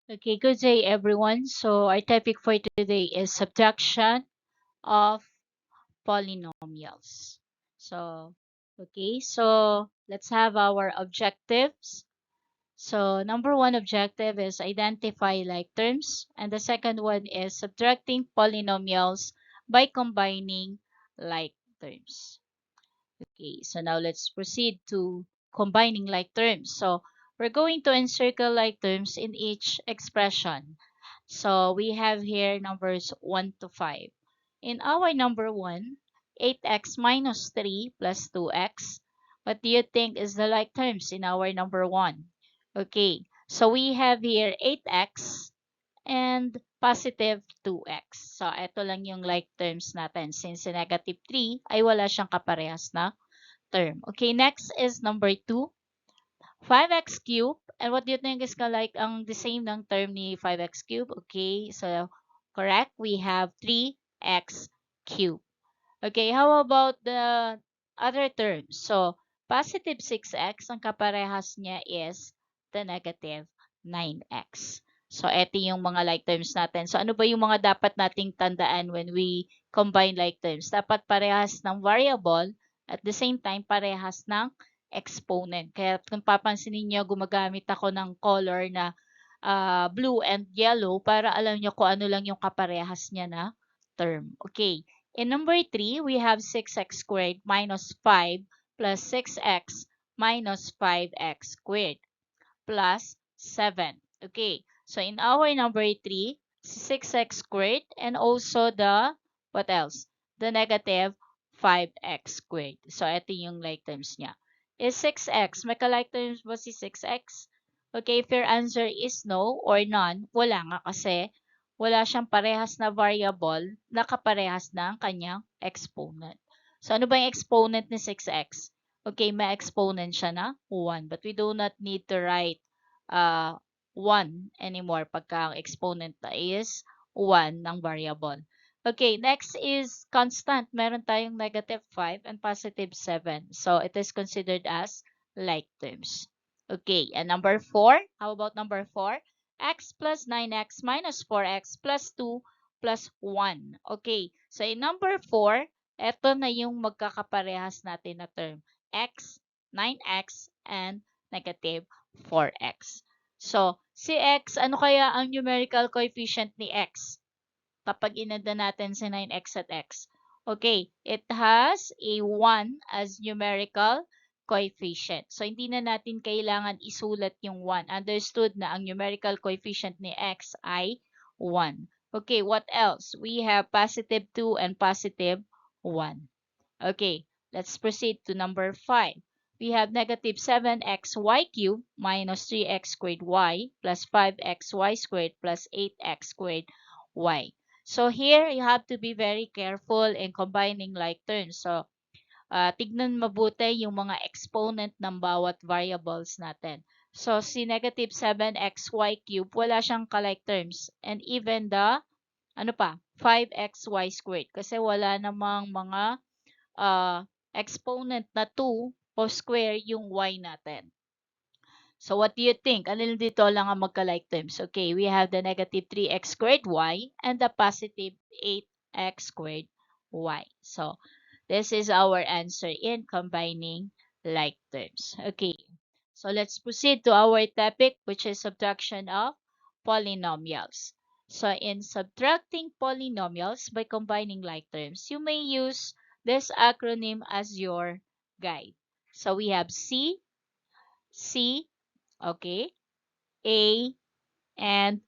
Okay, good day everyone. So our topic for today is subtraction of polynomials. So, so let's have our objectives. So number one objective is identify like terms, and the second one is subtracting polynomials by combining like terms. Okay, so now let's proceed to combining like terms. So we're going to encircle like terms in each expression. So we have here numbers 1 to 5. In our number 1, 8x minus 3 plus 2x. What do you think is the like terms in our number 1? Okay, so we have here 8x and positive 2x. So ito lang yung like terms natin. Since negative 3 ay wala siyang kaparehas na term. Okay, next is number 2, 5x cubed. And what do you think is like ang the same ng term ni 5x cubed? Okay, so correct. We have 3x cubed. Okay, how about the other terms? So, positive 6x, ang kaparehas niya is the negative 9x. So, eto yung mga like terms natin. So, ano ba yung mga dapat nating tandaan when we combine like terms? Dapat parehas ng variable at the same time parehas ng exponent. Kaya kung papansinin niyo, gumagamit ako ng color na blue and yellow para alam niyo kung ano lang yung kaparehas niya na term. Okay. In number 3, we have 6x squared minus 5 plus 6x minus 5x squared plus 7. Okay, so in our number 3, 6x squared and also the, what else? The negative 5x squared. So ito yung like terms niya. Is 6x, may ka-like terms ba si 6x? Okay, if your answer is no or none, wala nga kasi wala siyang parehas na variable na kaparehas ng kanyang exponent. So ano ba yung exponent ni 6x? Okay, may exponent siya na 1. But we do not need to write uh, 1 anymore pagka ang exponent na is 1 ng variable. Okay, next is constant. Meron tayong negative 5 and positive 7. So, it is considered as like terms. Okay, and number 4. How about number 4? X plus 9x minus 4x plus 2 plus 1. Okay, so in number 4, eto na yung magkakaparehas natin na term. X, 9x, and negative 4x. So, si x, ano kaya ang numerical coefficient ni x? Kapag inanda natin si 9x at x. Okay, it has a 1 as numerical coefficient. So, hindi na natin kailangan isulat yung 1. Understood na ang numerical coefficient ni x ay 1. Okay, what else? We have positive 2 and positive 1. Okay, let's proceed to number 5. We have negative 7xy cubed minus 3x squared y plus 5xy squared plus 8x squared y. So here, you have to be very careful in combining like terms. So, tignan mabuti yung mga exponent ng bawat variables natin. So, si negative 7xy cubed, wala siyang ka-like terms. And even the, 5xy squared. Kasi wala namang mga uh, exponent na 2 o square yung y natin. So what do you think? Alin dito lang ang magka-like terms? Okay, we have the negative 3x squared y and the positive 8x squared y. So this is our answer in combining like terms. Okay, so let's proceed to our topic, which is subtraction of polynomials. So in subtracting polynomials by combining like terms, you may use this acronym as your guide. So we have C, okay, A, and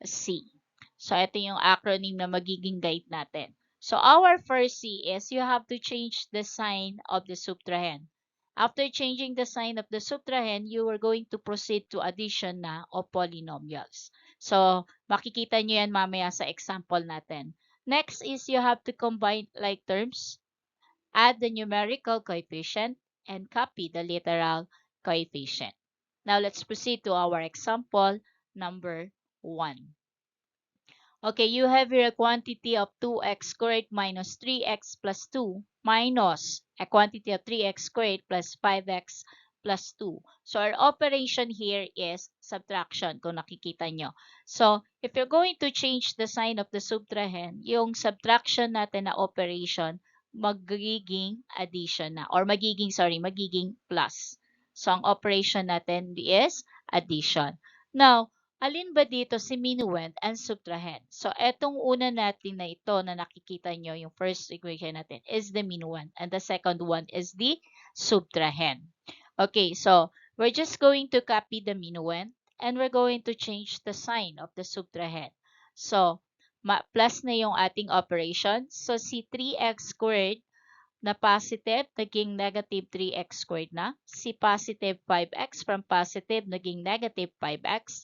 C. So ito yung acronym na magiging guide natin. So our first C is you have to change the sign of the subtrahend. After changing the sign of the subtrahend, you are going to proceed to addition na of polynomials. So makikita nyo yan mamaya sa example natin. Next is you have to combine like terms, add the numerical coefficient, and copy the literal coefficient. Now let's proceed to our example number 1. Okay, you have here a quantity of 2x squared minus 3x plus 2 minus a quantity of 3x squared plus 5x plus 2. So our operation here is subtraction kung nakikita nyo. So if you're going to change the sign of the subtrahend, yung subtraction natin na operation, magiging addition na. Or magiging plus. So ang operation natin is addition. Now, alin ba dito si minuend and subtrahend? So, etong una natin na ito na nakikita nyo, yung first equation natin, is the minuend. And the second one is the subtrahend. Okay, so we're just going to copy the minuend and we're going to change the sign of the subtrahend. So, plus na yung ating operation. So, si 3x squared na positive, naging negative 3x squared na. Si positive 5x from positive, naging negative 5x.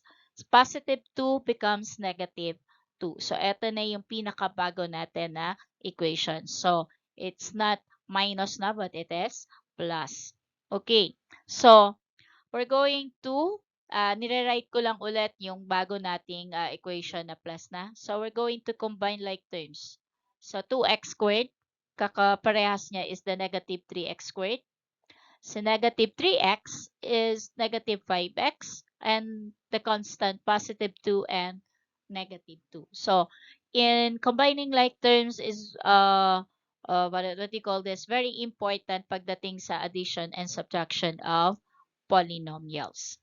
Positive 2 becomes negative 2. So, ito na yung pinakabago natin na equation. So, it's not minus na, but it is plus. Okay. So, we're going to, nire-write ko lang ulit yung bago nating equation na plus na. So, we're going to combine like terms. So, 2x squared, kakaparehas niya is the negative 3x squared. So, negative 3x is negative 5x and the constant positive 2 and negative 2. So, in combining like terms is, what do you call this? Very important pagdating sa addition and subtraction of polynomials.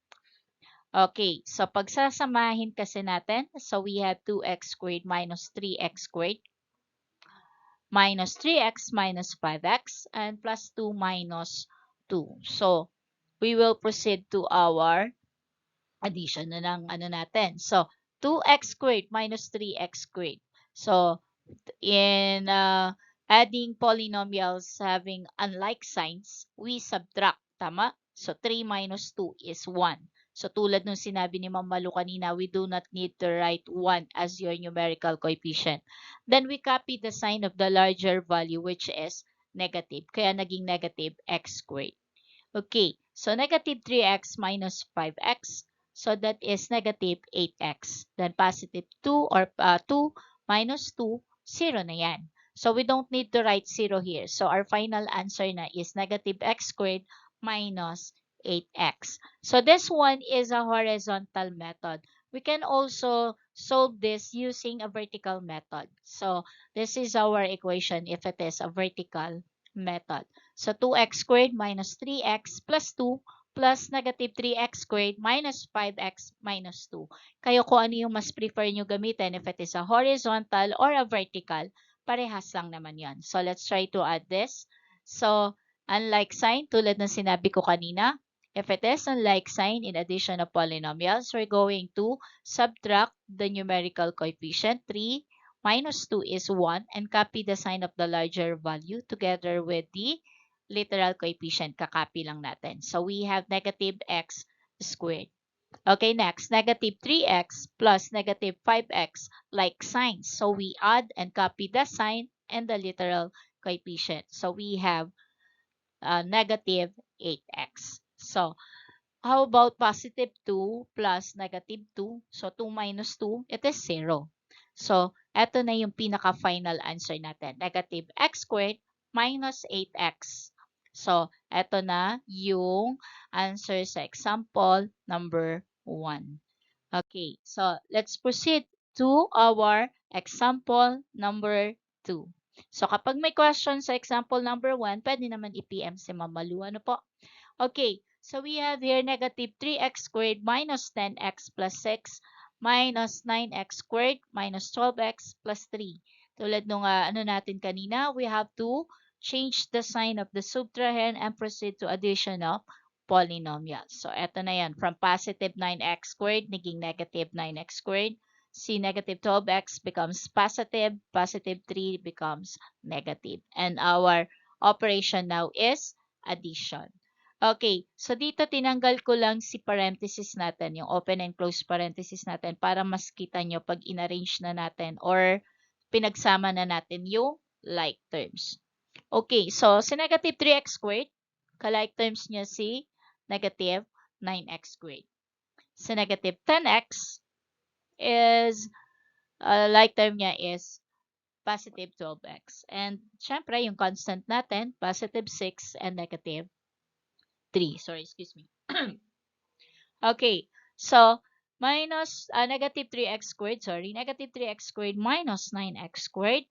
Okay, so pagsasamahin kasi natin, so we have 2x squared minus 3x squared minus 3x minus 5x and plus 2 minus 2. So, we will proceed to our addition na ng ano natin. So, 2x squared minus 3x squared. So, in adding polynomials having unlike signs, we subtract. Tama? So, 3 minus 2 is 1. So, tulad nung sinabi ni Ma'am Malu kanina, we do not need to write 1 as your numerical coefficient. Then, we copy the sign of the larger value, which is negative. Kaya naging negative x squared. Okay, so negative 3x minus 5x. So, that is negative 8x. Then, positive 2 or 2 minus 2, 0 na yan. So, we don't need to write 0 here. So, our final answer na is negative x squared minus 8x. So, this one is a horizontal method. We can also solve this using a vertical method. So, this is our equation if it is a vertical method. So, 2x squared minus 3x plus 2 plus negative 3x squared minus 5x minus 2. Kayo kung ano yung mas prefer nyo gamitin, if it is a horizontal or a vertical, parehas lang naman yan. So, let's try to add this. So, unlike sign, tulad ng sinabi ko kanina, if it is unlike sign in addition of polynomials, we're going to subtract the numerical coefficient. 3 minus 2 is 1 and copy the sign of the larger value together with the literal coefficient. Kakopy lang natin. So, we have negative x squared. Okay, next, negative 3x plus negative 5x like signs. So, we add and copy the sign and the literal coefficient. So, we have negative 8x. So, how about positive 2 plus negative 2? So, 2 minus 2, it is 0. So, eto na yung pinaka-final answer natin. Negative x squared minus 8x. So, eto na yung answer sa example number 1. Okay, so let's proceed to our example number 2. So, kapag may question sa example number 1, pwede naman i-PM si Ma'am Malu. Ano po? Okay, so we have here negative 3x squared minus 10x plus 6 minus 9x squared minus 12x plus 3. Tulad nung ano natin kanina, we have to change the sign of the subtrahend and proceed to addition of polynomials. So, eto na yan. From positive 9x squared, naging negative 9x squared. Si negative 12x becomes positive. Positive 3 becomes negative. And our operation now is addition. Okay, so dito tinanggal ko lang si parenthesis natin, yung open and close parenthesis natin para mas kita nyo pag in-arrange na natin or pinagsama na natin yung like terms. Okay, so si negative 3x squared, ka-like terms niya si negative 9x squared. Si negative 10x is, like term niya is positive 12x. And syempre, yung constant natin, positive 6 and negative 3. Sorry, excuse me. Okay, so minus negative 3x squared, sorry, negative 3x squared minus 9x squared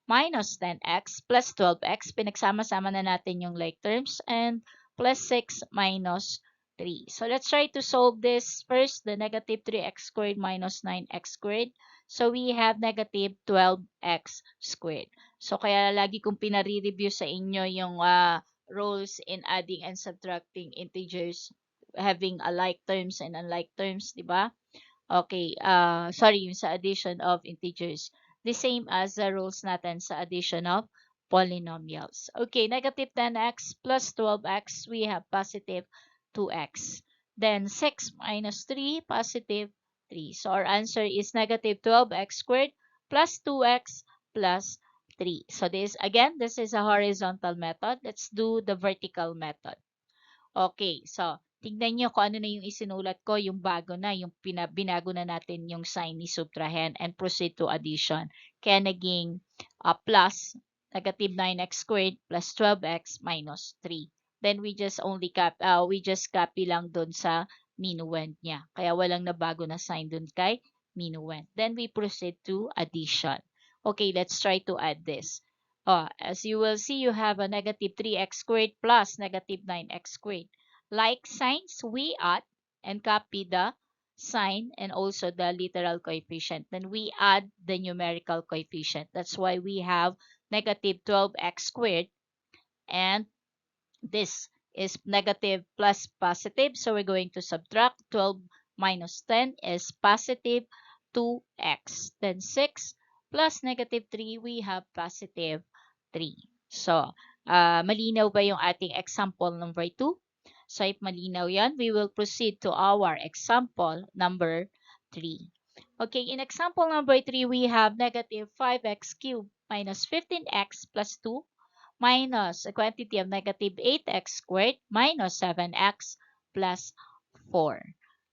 minus 10x plus 12x. Pinagsama-sama na natin yung like terms and plus 6 minus 3. So let's try to solve this first, the negative 3x squared minus 9x squared. So we have negative 12x squared. So kaya lagi kong pinare-review sa inyo yung rules in adding and subtracting integers having alike terms and unlike terms, di ba? Okay, sorry, yung sa addition of integers. The same as the rules natin sa addition of polynomials. Okay, negative 10x plus 12x, we have positive 2x. Then 6 minus 3, positive 3. So our answer is negative 12x squared plus 2x plus 3. So this is a horizontal method. Let's do the vertical method. Okay, so tignan nyo kung ano na yung isinulat ko, yung bago na, yung binago na natin yung sign ni subtrahend and proceed to addition. Kaya naging plus negative 9x squared plus 12x minus 3. Then we just copy lang dun sa minuend niya. Kaya walang nabago na sign dun kay minuend. Then we proceed to addition. Okay, let's try to add this. As you will see, you have a negative 3x squared plus negative 9x squared. Like signs, we add and copy the sign and also the literal coefficient. Then we add the numerical coefficient. That's why we have negative 12x squared and this is negative plus positive. So we're going to subtract 12 minus 10 is positive 2x. Then 6 plus negative 3, we have positive 3. So, malinaw ba yung ating example number 2? So, if malinaw yan, we will proceed to our example number 3. Okay, in example number 3, we have negative 5x cubed minus 15x plus 2 minus a quantity of negative 8x squared minus 7x plus 4.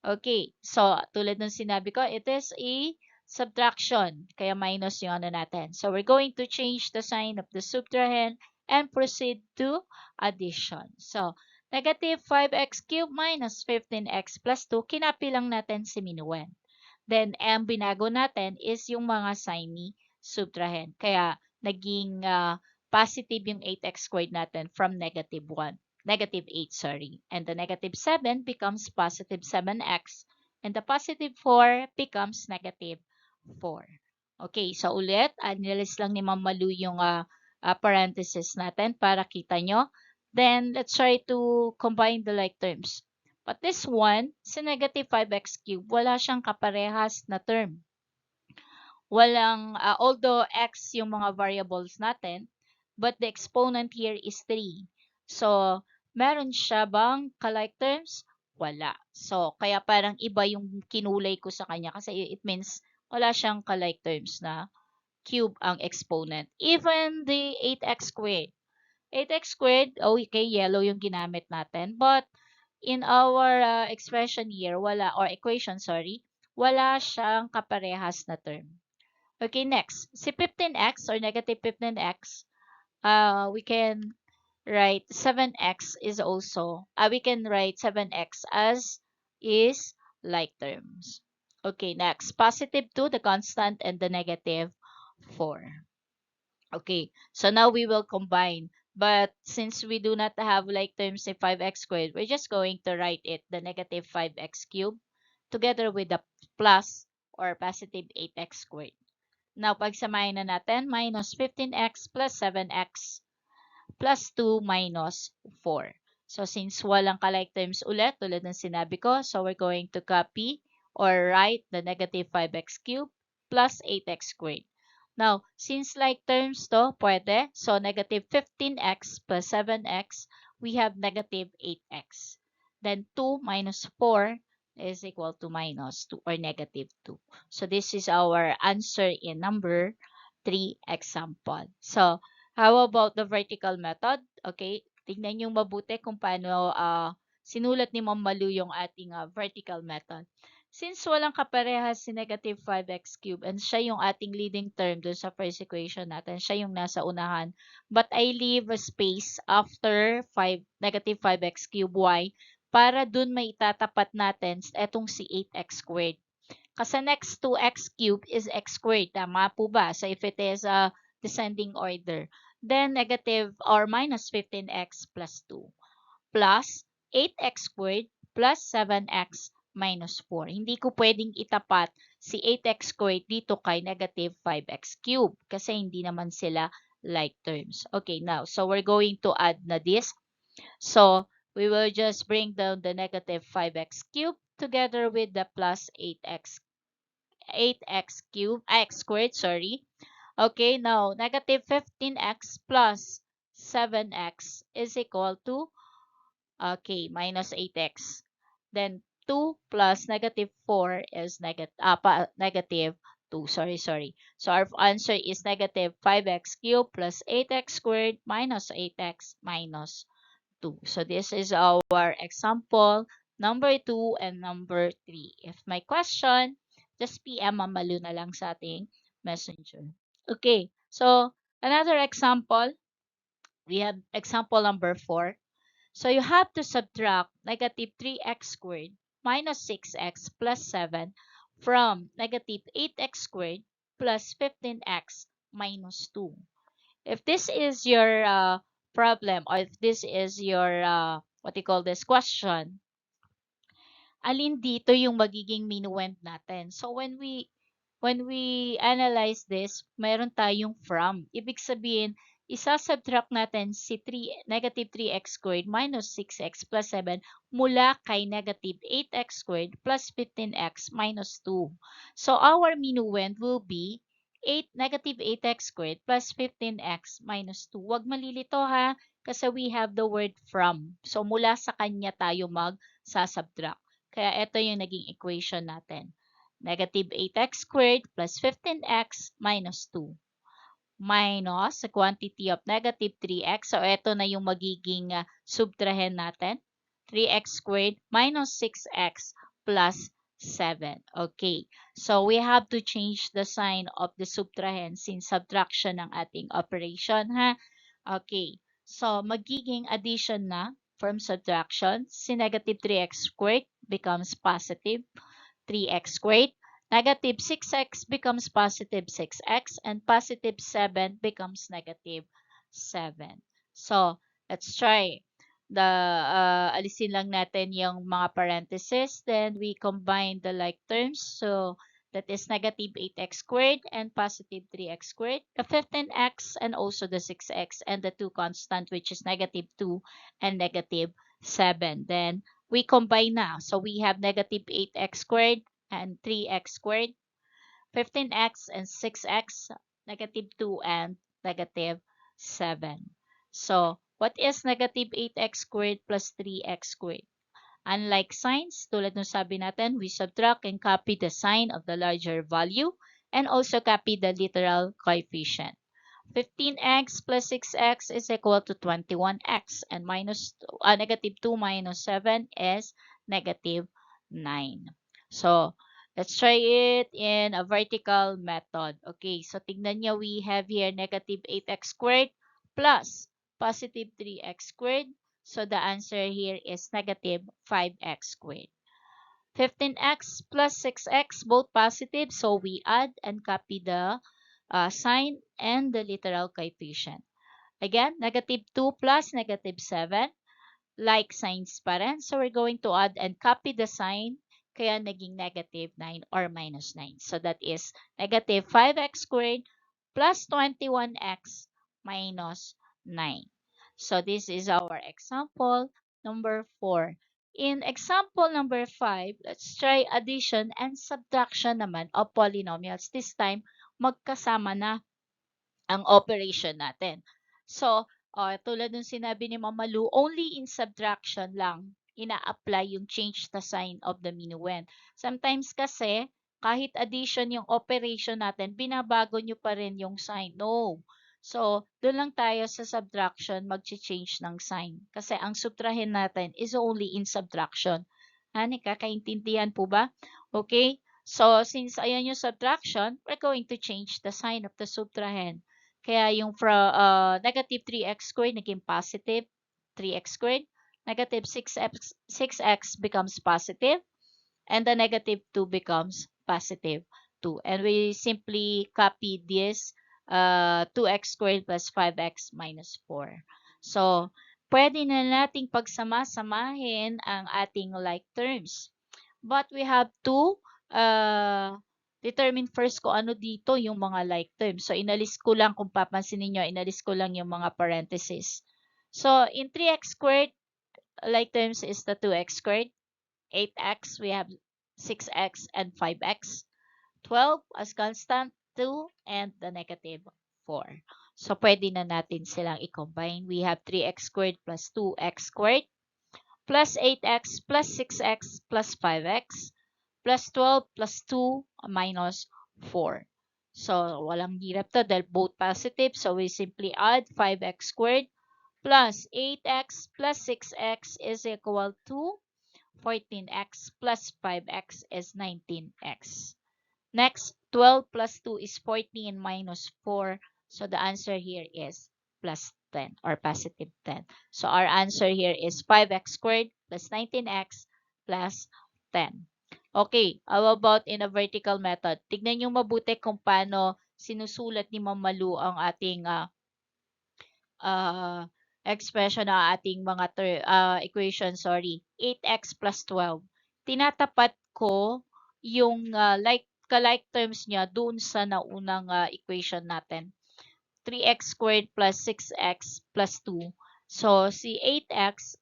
Okay, so tulad ng sinabi ko, it is a subtraction, kaya minus yung ano natin. So we're going to change the sign of the subtrahend and proceed to addition. So negative 5x cubed minus 15x plus 2, kinapi lang natin si minuend. Then ang binago natin is yung mga sign ni subtrahend. Kaya naging positive yung 8x squared natin from negative 1. Negative 8, sorry. And the negative 7 becomes positive 7x. And the positive 4 becomes negative 4. Okay, so ulit, nilalis lang ni Ma'am Malu yung parenthesis natin para kita nyo. Then, let's try to combine the like terms. But this one, sa negative 5x cubed, wala siyang kaparehas na term. Walang, although x yung mga variables natin, but the exponent here is 3. So, meron siya bang kalike terms? Wala. So, kaya parang iba yung kinulay ko sa kanya kasi it means wala siyang kalike terms na cube ang exponent. Even the 8x squared. 8x squared, okay, yellow yung ginamit natin. But, in our expression here, equation, sorry, wala siyang kaparehas na term. Okay, next. Si 15x or negative 15x, we can write 7x is also, we can write 7x as is like terms. Okay, next. Positive 2, the constant, and the negative 4. Okay, so now we will combine. But since we do not have like terms in 5x squared, we're just going to write it, the negative 5x cubed, together with the plus or positive 8x squared. Now, pagsamahin na natin, minus 15x plus 7x plus 2 minus 4. So, since walang kalike terms ulit, tulad ng sinabi ko, so we're going to copy or write the negative 5x cubed plus 8x squared. Now, since like terms to, pwede. So, negative 15x plus 7x, we have negative 8x. Then, 2 minus 4 is equal to minus 2 or negative 2. So, this is our answer in number 3 example. So, how about the vertical method? Okay, tignan nyo mabuti kung paano sinulat ni Ma'am Malu yung ating vertical method. Since walang kaparehas si negative 5x cubed and siya yung ating leading term dun sa first equation natin, siya yung nasa unahan. But I leave a space after negative 5x cubed y para dun may itatapat natin etong si 8x squared. Kasi next to x cubed is x squared. Tama po ba? So if it is a descending order, then negative or minus 15x plus 2 plus 8x squared plus 7x minus 4. Hindi ko pwedeng itapat si 8x squared dito kay negative 5x cubed kasi hindi naman sila like terms. Okay, now, so we're going to add na this. So, we will just bring down the negative 5x cubed together with the plus 8x cubed, x squared, sorry. Okay, now, negative 15x plus 7x is equal to okay, minus 8x. Then 2 plus negative 4 is negative 2. Sorry. So our answer is negative 5x cubed plus 8x squared minus 8x minus 2. So this is our example number 2 and number 3. If my question, just PM Mamalu na lang sa ating messenger. Okay, so another example, we have example number 4. So you have to subtract negative 3x squared minus 6x plus 7 from negative 8x squared plus 15x minus 2. If this is your problem, or if this is your, what you call this question, alin dito yung magiging minuend natin? So when we analyze this, mayroon tayong from. Ibig sabihin, isasubtract natin si negative 3x squared minus 6x plus 7 mula kay negative 8x squared plus 15x minus 2. So our minuend will be negative 8x squared plus 15x minus 2. Huwag malilito ha, kasi we have the word from. So mula sa kanya tayo mag-subtract. Kaya ito yung naging equation natin. Negative 8x squared plus 15x minus 2 minus the quantity of negative 3x. So, ito na yung magiging subtrahen natin. 3x squared minus 6x plus 7. Okay. So, we have to change the sign of the subtrahen since subtraction ng ating operation, ha? Okay. So, magiging addition na from subtraction. Si negative 3x squared becomes positive 3x squared. Negative 6x becomes positive 6x, and positive 7 becomes negative 7. So, let's try. Alisin lang natin yung mga parentheses. Then, we combine the like terms. So, that is negative 8x squared and positive 3x squared. The 15x and also the 6x and the 2 constant, which is negative 2 and negative 7. Then, we combine na. So, we have negative 8x squared and 3x squared, 15x and 6x, negative 2 and negative 7. So, what is negative 8x squared plus 3x squared? Unlike signs, tulad ng sabi natin, we subtract and copy the sign of the larger value and also copy the literal coefficient. 15x plus 6x is equal to 21x, and negative 2 minus 7 is negative 9. So, let's try it in a vertical method. Okay, so tignan nyo, we have here negative 8x squared plus positive 3x squared. So, the answer here is negative 5x squared. 15x plus 6x, both positive, so we add and copy the sign and the literal coefficient. Again, negative 2 plus negative 7, like signs pa rin. So, we're going to add and copy the sign, kaya naging negative 9 or minus 9. So, that is negative 5x squared plus 21x minus 9. So, this is our example number 4. In example number 5, let's try addition and subtraction naman of polynomials. This time, magkasama na ang operation natin. So, tulad ng sinabi ni Mama Lu, only in subtraction lang ina-apply yung change the sign of the minuend. Sometimes kasi, kahit addition yung operation natin, binabago nyo pa rin yung sign. No. So, doon lang tayo sa subtraction mag-change ng sign. Kasi ang subtrahin natin is only in subtraction. Hani, kakaintindihan po ba? Okay? So, since ayan yung subtraction, we're going to change the sign of the subtrahend. Kaya yung from negative 3x squared naging positive 3x squared. Negative 6x becomes positive. And the negative 2 becomes positive 2. And we simply copy this 2x squared plus 5x minus 4. So, pwede na nating pagsama-samahin ang ating like terms. But we have to determine first kung ano dito yung mga like terms. So, inalis ko lang, kung papansin niyo, inalis ko lang yung mga parentheses. So, in 3x squared, like terms is the 2x squared. 8x, we have 6x and 5x. 12 as constant, 2, and the negative 4. So, pwede na natin silang i-combine. We have 3x squared plus 2x squared plus 8x plus 6x plus 5x plus 12 plus 2 minus 4. So, walang hirap to dahil both positive. So, we simply add 5x squared plus 8x plus 6x is equal to 14x plus 5x is 19x. Next, 12 plus 2 is 14 minus 4. So the answer here is plus 10 or positive 10. So our answer here is 5x squared plus 19x plus 10. Okay, how about in a vertical method? Tignan nyo mabuti kung paano sinusulat ni Ma'am Malu ang ating uh, expression ng ating mga equation, sorry, 8x plus 12. Tinatapat ko yung like terms niya doon sa naunang equation natin. 3x squared plus 6x plus 2. So, si 8x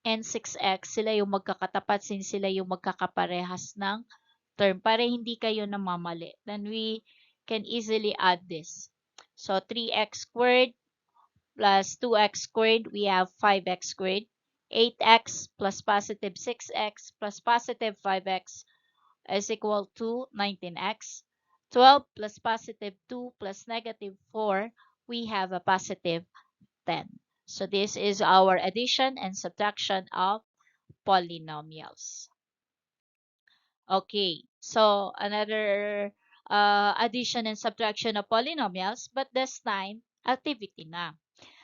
and 6x, sila yung magkakatapat since sila yung magkakaparehas ng term para hindi kayo namamali. Then we can easily add this. So, 3x squared plus 2x squared, we have 5x squared. 8x plus positive 6x plus positive 5x is equal to 19x. 12 plus positive 2 plus negative 4, we have a positive 10. So this is our addition and subtraction of polynomials. Okay, so another addition and subtraction of polynomials, but this time, activity na.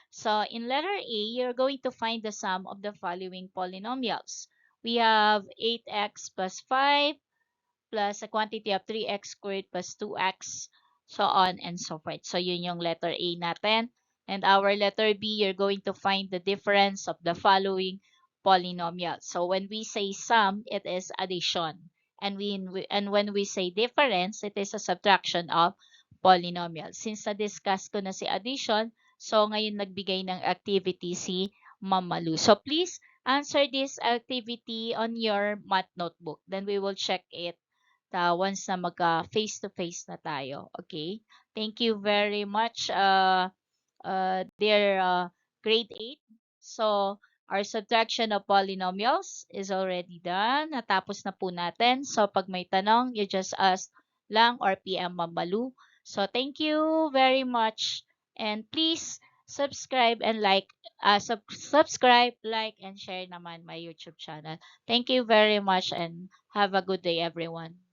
So in letter A, you're going to find the sum of the following polynomials. We have 8x plus 5 plus a quantity of 3x squared plus 2x, so on and so forth. So yun yung letter A natin. And our letter B, you're going to find the difference of the following polynomials. So when we say sum, it is addition. And when we say difference, it is a subtraction of polynomials. Since na-discuss ko na si addition, so ngayon nagbigay ng activity si Mamalu. So please answer this activity on your math notebook. Then we will check it once na magka face-to-face na tayo. Okay? Thank you very much, dear grade 8. So, our subtraction of polynomials is already done. Natapos na po natin. So, pag may tanong, you just ask lang or PM Mamalu. So, thank you very much. And please subscribe and subscribe, like, and share naman my YouTube channel. Thank you very much and have a good day, everyone.